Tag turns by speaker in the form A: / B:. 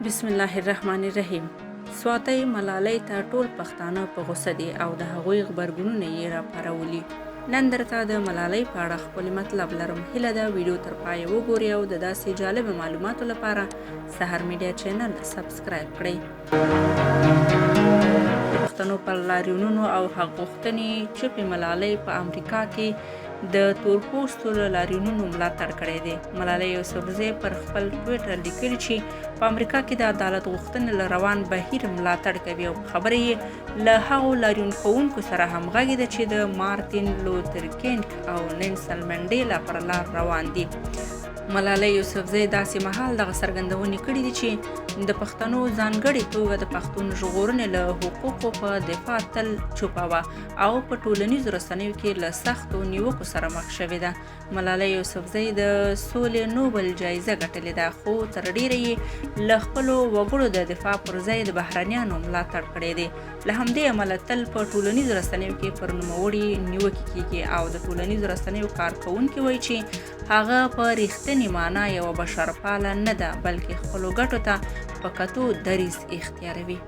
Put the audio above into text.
A: بسم الله الرحمن الرحیم. سواتۍ ملالۍ ته ټول پښتانه په غوسه دي او د هغوی غبرګونونه یې راپارولي. نن درته د ملالۍ په اړه خپل مطلب لرم. هیله ده ویډیو تر پایه وګورئ او د داسې جالب معلوماتو لپاره سحر میډیا چینل سبسکرایب کړئ. د پښتنو پر لاریونونو او حق غوښتنې چوپې ملالۍ په امریکا کې د تورپوستو له لاریونونو ملاتړ کړی دی. ملالۍ یوسفزۍ پر خپل ټویټر لیکلي چې په امریکا کې د عدالت غوښتنې له روان بهیر ملاتړ کوي او خبرې یې له هغو لاریون کوونکو سره همغږې ده چې د مارتین لوتر کینګ او نیلسن منډیلا پر لار روان دي. ملالۍ یوسفزۍ داسې مهال دغه څرګندونې کړې دي چې د پښتنو ځانګړې توګه د پښتون ژغورنې له حقوقو په دفاع تل چوپه وه او په ټولنیزو رسنیو کې له سختو نیوکو سره مخ شوې ده. ملالۍ یوسفزۍ د سولې نوبل جایزه ګټلې ده، خو تر ډیره یې له خپلو وګړو د دفاع پر ځای د بهرنیانو ملاتړ کړی دی. له همدې امله تل په ټولنیزو رسنیو کې پر نوموړي نیوکې کیږي او د ټولنیزو رسنیو کارکوونکي وایي چې هغه په رښتینې معنا یوه بشرپاله نه ده، بلکې خپلو ګټو ته په کتو دریځ اختیاروي.